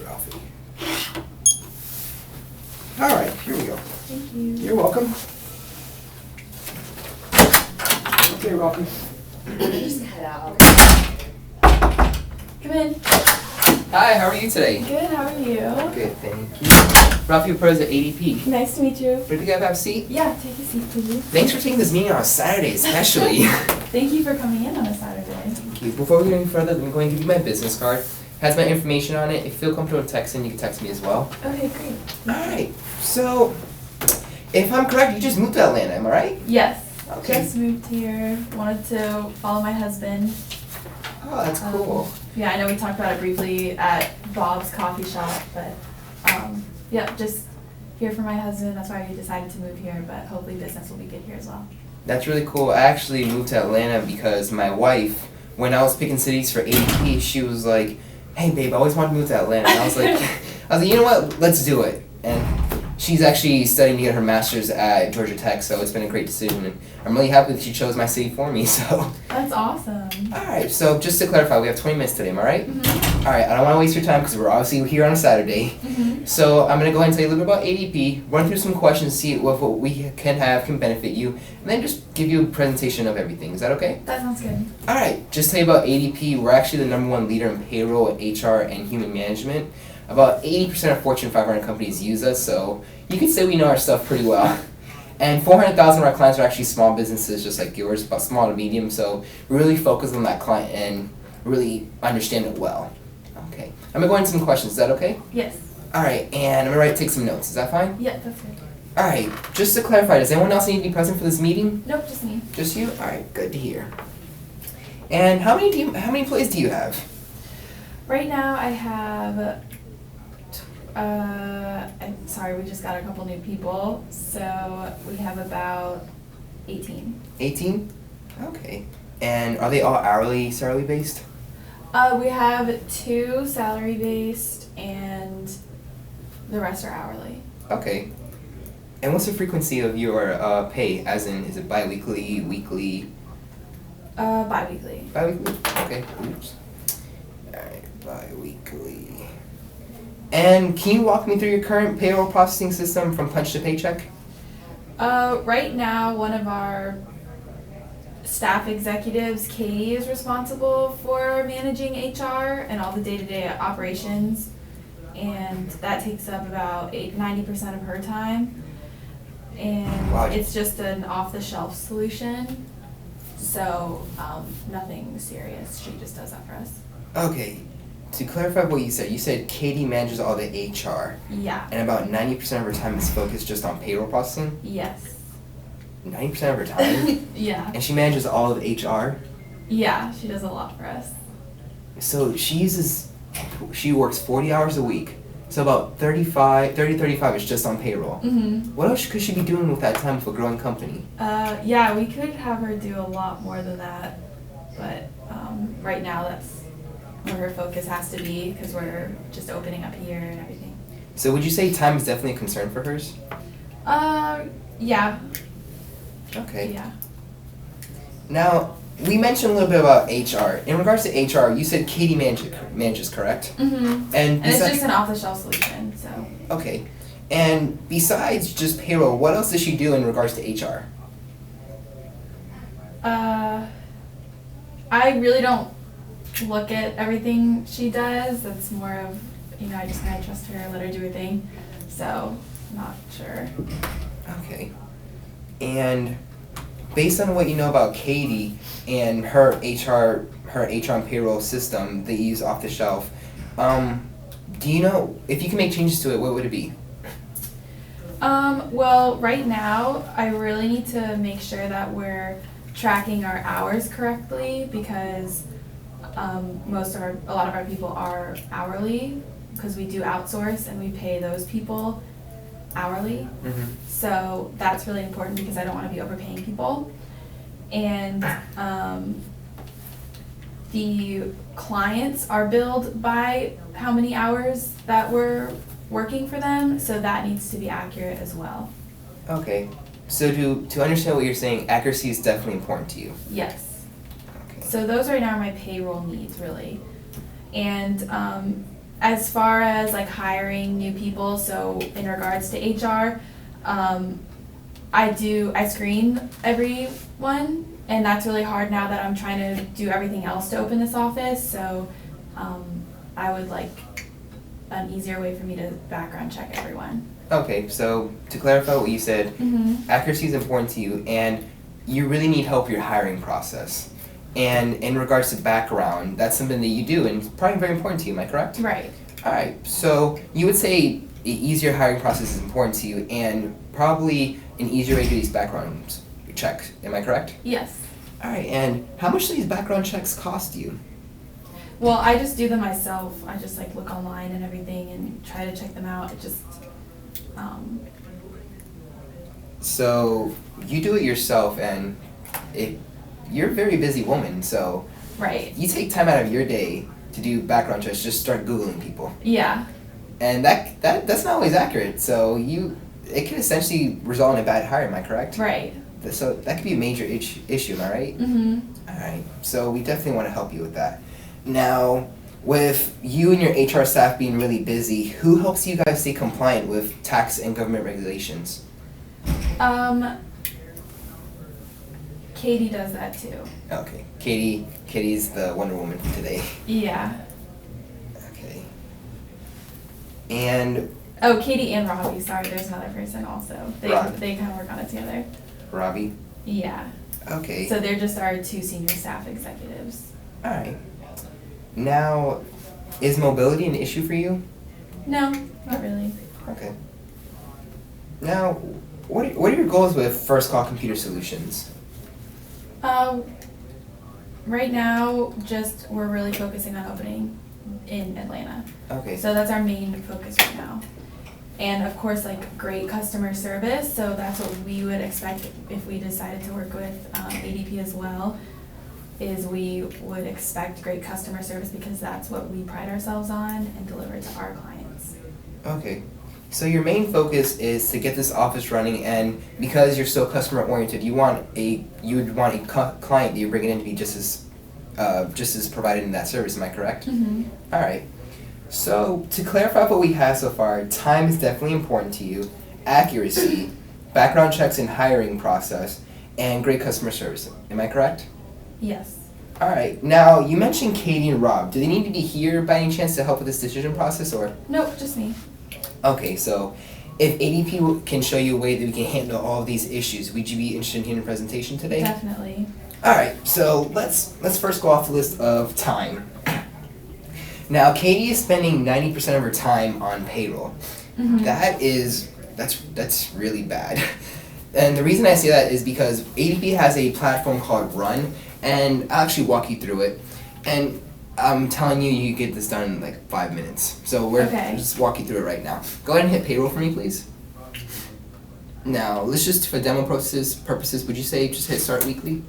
Ralphie. All right, here we go. Thank you. You're welcome. Okay, Ralphie. Just head out. Come in. Hi, how are you today? Good, how are you? Good, thank you. Ralphie Pros at ADP. Nice to meet you. Would you guys have a seat? Yeah, take a seat, please. Thanks for taking this meeting on a Saturday, especially. Thank you for coming in on a Saturday. Thank you. Before we go any further, I'm going to give you my business card. It has my information on it. If you feel comfortable texting, you can text me as well. Okay, great. Alright, so if I'm correct, you just moved to Atlanta, am I right? Yes. Okay. Just moved here. Wanted to follow my husband. Oh, that's cool. Yeah, I know we talked about it briefly at Bob's coffee shop, but yeah, just here for my husband. That's why we decided to move here, but hopefully business will be good here as well. That's really cool. I actually moved to Atlanta because my wife, when I was picking cities for ADP, she was like, "Hey babe, I always wanted to move to Atlanta." And I was like, you know what? Let's do it. And she's actually studying to get her master's at Georgia Tech, so it's been a great decision. And I'm really happy that she chose my city for me. So. That's awesome. Alright, so just to clarify, we have 20 minutes today, am I right? Mm-hmm. Alright, I don't want to waste your time because we're obviously here on a Saturday. Mm-hmm. So I'm going to go ahead and tell you a little bit about ADP, run through some questions, see if what we can benefit you, and then just give you a presentation of everything. Is that okay? That sounds good. Alright, just tell you about ADP. We're actually the #1 leader in payroll, HR, and human management. About 80% of Fortune 500 companies use us, so you could say we know our stuff pretty well. And 400,000 of our clients are actually small businesses just like yours, but small to medium, so we really focus on that client and really understand it well. Okay, I'm going to go into some questions. Is that okay? Yes. Alright, and I'm going to take some notes. Is that fine? Yeah, that's good. Alright, just to clarify, does anyone else need to be present for this meeting? Nope, just me. Just you? Alright, good to hear. And how many employees do you have? Right now I have, I'm sorry, we just got a couple new people, so we have about 18. 18? Okay. And are they all salary based? We have 2 salary based and the rest are hourly. Okay. And what's the frequency of your pay? As in, is it bi-weekly, weekly? Bi-weekly. Bi-weekly? Okay. Oops. Alright, bi-weekly. And can you walk me through your current payroll processing system from punch to paycheck? Right now, one of our staff executives, Katie, is responsible for managing HR and all the day-to-day operations, and that takes up about 90% of her time. And Wow. It's just an off-the-shelf solution, so nothing serious. She just does that for us. Okay. To clarify what you said Katie manages all the HR. Yeah. And about 90% of her time is focused just on payroll processing? Yes. 90% of her time? Yeah. And she manages all of HR? Yeah, she does a lot for us. So she works 40 hours a week. So about 35 is just on payroll. Mm-hmm. What else could she be doing with that time with a growing company? Yeah, we could have her do a lot more than that, but right now that's where her focus has to be because we're just opening up here and everything. So would you say time is definitely a concern for hers? Yeah. Okay. Yeah. Now, we mentioned a little bit about HR. In regards to HR, you said Katie manages, correct? Mm-hmm. And it's just an off-the-shelf solution, so. Okay. And besides just payroll, what else does she do in regards to HR? I really don't look at everything she does. That's more of, I just kind of trust her, let her do her thing. So, not sure. Okay. And based on what you know about Katie and her HR and payroll system that you use off the shelf, do you know if you can make changes to it, what would it be? Well, right now, I really need to make sure that we're tracking our hours correctly because a lot of our people are hourly because we do outsource and we pay those people hourly. Mm-hmm. So that's really important because I don't want to be overpaying people. And the clients are billed by how many hours that we're working for them, so that needs to be accurate as well. Okay. So to understand what you're saying, accuracy is definitely important to you. Yes. Okay. So those right now are my payroll needs, really. And as far as like hiring new people, so in regards to HR, I screen everyone, and that's really hard now that I'm trying to do everything else to open this office, so I would like an easier way for me to background check everyone. Okay, so to clarify what you said, accuracy is important to you, and you really need help with your hiring process. And in regards to background, that's something that you do, and it's probably very important to you, am I correct? Right. Alright, so you would say an easier hiring process is important to you, and probably an easier way to do these background checks, am I correct? Yes. Alright, and how much do these background checks cost you? Well, I just do them myself. I just like look online and everything and try to check them out. It just, So you do it yourself, and you're a very busy woman, so right. you take time out of your day to do background checks, just start Googling people. Yeah. And that's not always accurate, so it can essentially result in a bad hire, am I correct? Right. So that could be a major issue, am I right? Mm-hmm. Alright, so we definitely want to help you with that. Now, with you and your HR staff being really busy, who helps you guys stay compliant with tax and government regulations? Katie does that too. Okay, Katie's the Wonder Woman for today. Yeah. Okay. And Oh, Katie and Robbie. Sorry, there's another person also. They Rob. they kind of work on it together. Robbie? Yeah. Okay. So they're just our two senior staff executives. Alright. Now, is mobility an issue for you? No, not really. Okay. Now, what are your goals with First Call Computer Solutions? Right now, just we're really focusing on opening in Atlanta. Okay. So that's our main focus right now. And of course, like great customer service. So that's what we would expect if we decided to work with ADP as well. Is we would expect great customer service because that's what we pride ourselves on and deliver to our clients. Okay. So your main focus is to get this office running, and because you're so customer oriented, you would want a client that you're bringing in to be just as provided in that service. Am I correct? Mm-hmm. All right. So to clarify what we have so far, time is definitely important to you, accuracy, background checks and hiring process, and great customer service. Am I correct? Yes. All right. Now you mentioned Katie and Rob. Do they need to be here by any chance to help with this decision process, or? Nope, just me. Okay, so if ADP can show you a way that we can handle all of these issues, would you be interested in hearing a presentation today? Definitely. All right, so let's first go off the list of time. Now, Katie is spending 90% of her time on payroll. Mm-hmm. That's really bad. And the reason I say that is because ADP has a platform called Run, and I'll actually walk you through it. And I'm telling you, you get this done in like 5 minutes. So we'll just walk you through it right now. Go ahead and hit payroll for me, please. Now, let's just, for demo purposes, would you say just hit start weekly?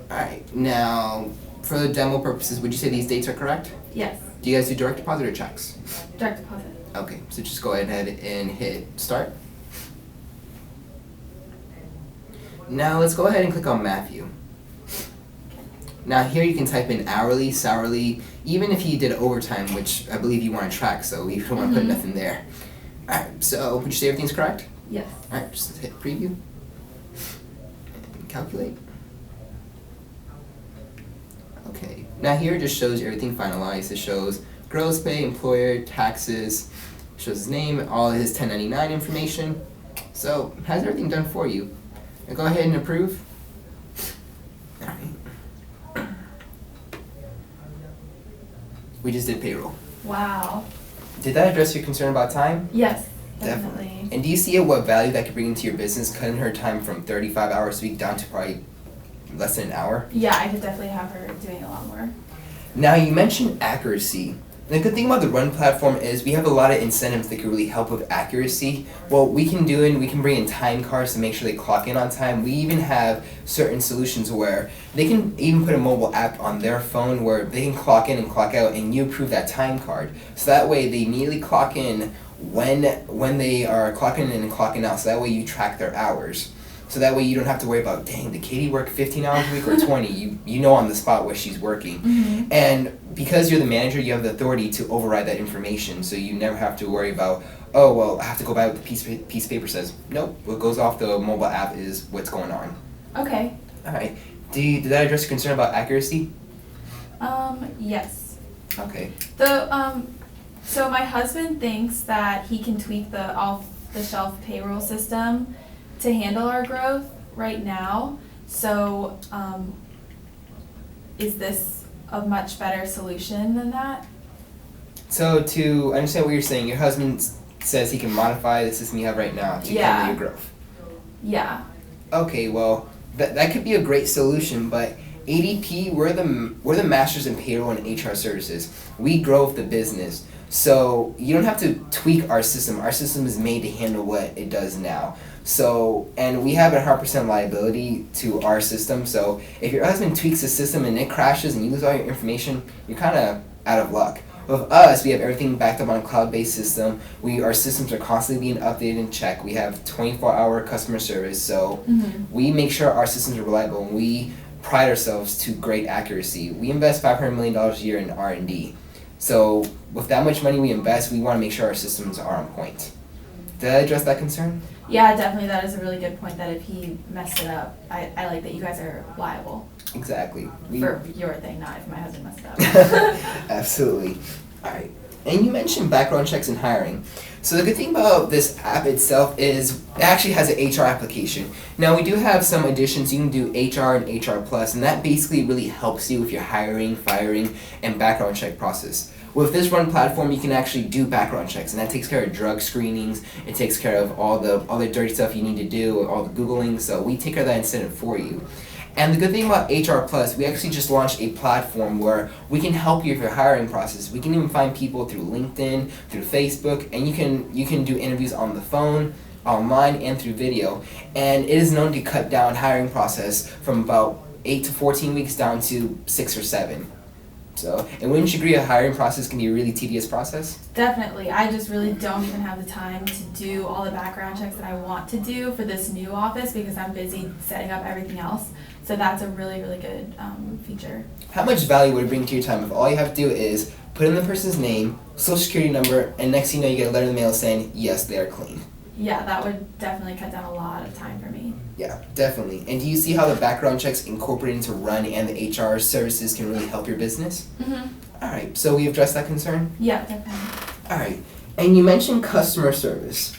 Alright, now, for the demo purposes, would you say these dates are correct? Yes. Do you guys do direct deposit or checks? Direct deposit. Okay, so just go ahead and hit start. Now let's go ahead and click on Matthew. Now here you can type in hourly, salary, even if you did overtime, which I believe you want to track, so you don't want to put nothing there. Alright, so would you say everything's correct? Yes. Alright, just hit preview. And calculate. Okay, now here it just shows you everything finalized. It shows gross pay, employer, taxes, shows his name, all his 1099 information. So, has everything done for you. Now go ahead and approve. Alright. We just did payroll. Wow. Did that address your concern about time? Yes, definitely. And do you see what value that could bring into your business, cutting her time from 35 hours a week down to probably less than an hour? Yeah, I could definitely have her doing a lot more. Now, you mentioned accuracy. The good thing about the Run platform is we have a lot of incentives that can really help with accuracy. Well, we can bring in time cards to make sure they clock in on time. We even have certain solutions where they can even put a mobile app on their phone where they can clock in and clock out, and you approve that time card. So that way they immediately clock in when they are clocking in and clocking out. So that way you track their hours. So that way you don't have to worry about, dang, did Katie work 15 hours a week or 20? You know on the spot where she's working. Mm-hmm. And because you're the manager, you have the authority to override that information, so you never have to worry about, oh, well, I have to go by what the piece of paper says. Nope, what goes off the mobile app is what's going on. Okay. Alright, did that address your concern about accuracy? Yes. Okay. So my husband thinks that he can tweak the off-the-shelf payroll system to handle our growth right now. So, is this a much better solution than that? So to understand what you're saying, your husband says he can modify the system you have right now to handle your growth. Yeah. Okay, well, that could be a great solution, but ADP, we're the masters in payroll and HR services. We grow the business. So you don't have to tweak our system. Our system is made to handle what it does now. So, and we have a 100% liability to our system. So if your husband tweaks the system and it crashes and you lose all your information, you're kind of out of luck. With us, we have everything backed up on a cloud-based system. Our systems are constantly being updated and checked. We have 24-hour customer service. So we make sure our systems are reliable, and we pride ourselves to great accuracy. We invest $500 million a year in R&D. So with that much money we invest, we want to make sure our systems are on point. Did I address that concern? Yeah, definitely. That is a really good point, that if he messed it up, I like that you guys are liable. Exactly. For your thing, not if my husband messed it up. Absolutely. Alright. And you mentioned background checks and hiring. So the good thing about this app itself is it actually has an HR application. Now we do have some additions. You can do HR and HR Plus, and that basically really helps you with your hiring, firing, and background check process. With this one platform, you can actually do background checks, and that takes care of drug screenings. It takes care of all the dirty stuff you need to do, all the Googling. So we take care of that incentive for you. And the good thing about HR Plus, we actually just launched a platform where we can help you with your hiring process. We can even find people through LinkedIn, through Facebook, and you can do interviews on the phone, online, and through video. And it is known to cut down hiring process from about 8 to 14 weeks down to 6 or 7. So, and wouldn't you agree a hiring process can be a really tedious process? Definitely. I just really don't even have the time to do all the background checks that I want to do for this new office because I'm busy setting up everything else. So that's a really, really good feature. How much value would it bring to your time if all you have to do is put in the person's name, social security number, and next thing you know you get a letter in the mail saying, yes, they are clean? Yeah, that would definitely cut down a lot of time for me. Yeah, definitely. And do you see how the background checks incorporated into Run and the HR services can really help your business? Mm-hmm. Alright, so we addressed that concern? Yeah, definitely. Alright, and you mentioned customer service.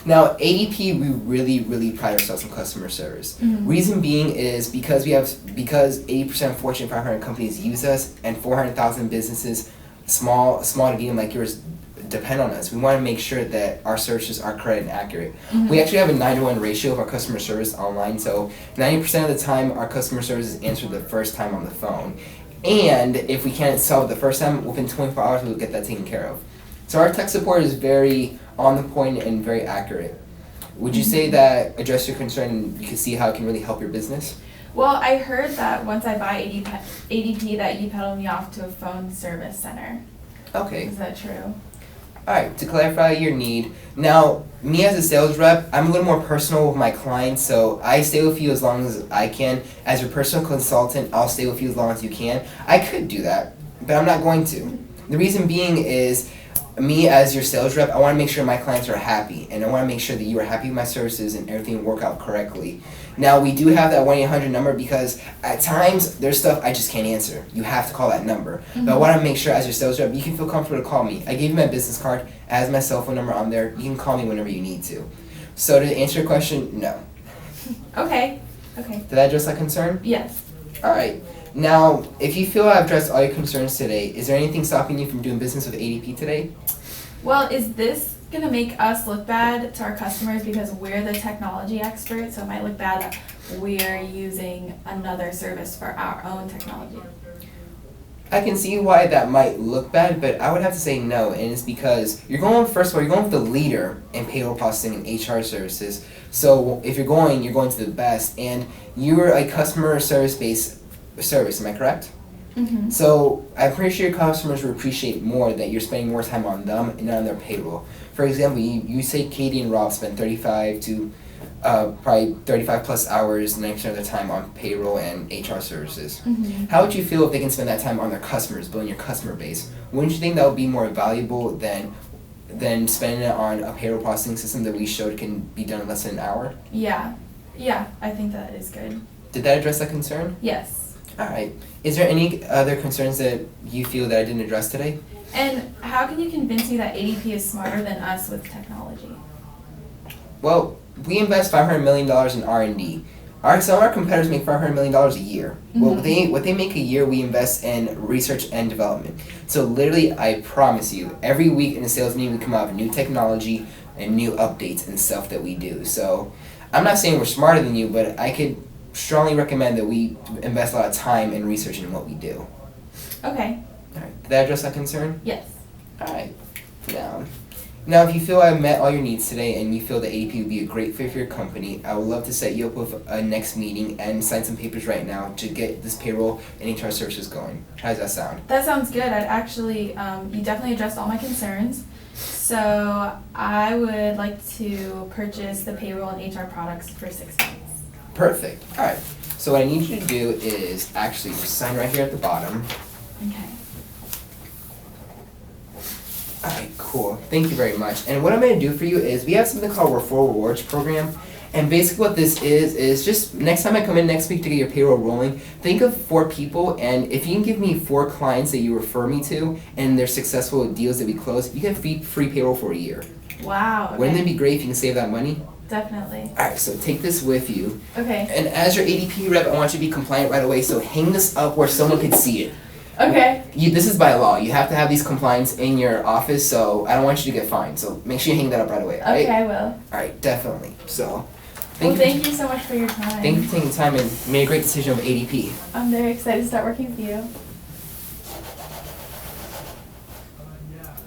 Now, ADP, we really pride ourselves on customer service. Mm-hmm. Reason being is because 80% of Fortune 500 companies use us, and 400,000 businesses, small to medium like yours, depend on us. We want to make sure that our services are correct and accurate. Mm-hmm. We actually have a 9-to-1 ratio of our customer service online, so 90% of the time our customer service is answered the first time on the phone. And if we can't solve it the first time, within 24 hours we'll get that taken care of. So our tech support is very on the point and very accurate. Would you say that address your concern and you can see how it can really help your business? Well, I heard that once I buy ADP that you pedal me off to a phone service center. Okay. Is that true? Alright, to clarify your need. Now, me as a sales rep, I'm a little more personal with my clients, so I stay with you as long as I can. As your personal consultant, I'll stay with you as long as you can. I could do that, but I'm not going to. The reason being is, me as your sales rep, I want to make sure my clients are happy, and I want to make sure that you are happy with my services and everything will work out correctly. Now, we do have that 1-800 number because at times there's stuff I just can't answer. You have to call that number. Mm-hmm. But I want to make sure as your sales rep, you can feel comfortable to call me. I gave you my business card, it has my cell phone number on there. You can call me whenever you need to. So to answer your question, no. Okay. Did I address that concern? Yes. Alright. Now, if you feel I've addressed all your concerns today, is there anything stopping you from doing business with ADP today? Well, is this going to make us look bad to our customers because we're the technology experts? So it might look bad that we're using another service for our own technology. I can see why that might look bad, but I would have to say no, and it's because you're going with the leader in payroll processing and HR services. So if you're going to the best, and you're a customer service-based service, am I correct? Mm-hmm. So I'm pretty sure your customers will appreciate more that you're spending more time on them and not on their payroll. For example, you say Katie and Rob spend 35 to probably 35 plus hours, 90% of their time on payroll and HR services. Mhm. How would you feel if they can spend that time on their customers, building your customer base? Wouldn't you think that would be more valuable than spending it on a payroll processing system that we showed can be done in less than an hour? Yeah, I think that is good. Did that address that concern? Yes. Alright. Is there any other concerns that you feel that I didn't address today? And how can you convince me that ADP is smarter than us with technology? Well, we invest $500 million in R&D. Some of our competitors make $500 million a year. What they make a year, we invest in research and development. So literally, I promise you, every week in a sales meeting, we come out with new technology and new updates and stuff that we do. So I'm not saying we're smarter than you, but I could strongly recommend that we invest a lot of time in research in what we do. Okay. Alright, did that address that concern? Yes. Alright, Now, if you feel I've met all your needs today and you feel that ADP would be a great fit for your company, I would love to set you up with a next meeting and sign some papers right now to get this payroll and HR services going. How does that sound? That sounds good. I'd actually, you definitely addressed all my concerns. So I would like to purchase the payroll and HR products for 6 months. Perfect. Alright, so what I need you to do is actually just sign right here at the bottom. Okay. Alright, cool. Thank you very much. And what I'm going to do for you is we have something called Referral Rewards Program. And basically what this is just next time I come in next week to get your payroll rolling, think of 4 people, and if you can give me 4 clients that you refer me to and they're successful deals that we close, you get free payroll for a year. Wow. Okay. Wouldn't it be great if you can save that money? Definitely. Alright, so take this with you. Okay. And as your ADP rep, I want you to be compliant right away, so hang this up where someone can see it. Okay. This is by law. You have to have these compliance in your office, so I don't want you to get fined. So make sure you hang that up right away, alright? Okay, I will. Alright, definitely. So, Thank you so much for your time. Thank you for taking the time and made a great decision with ADP. I'm very excited to start working with you.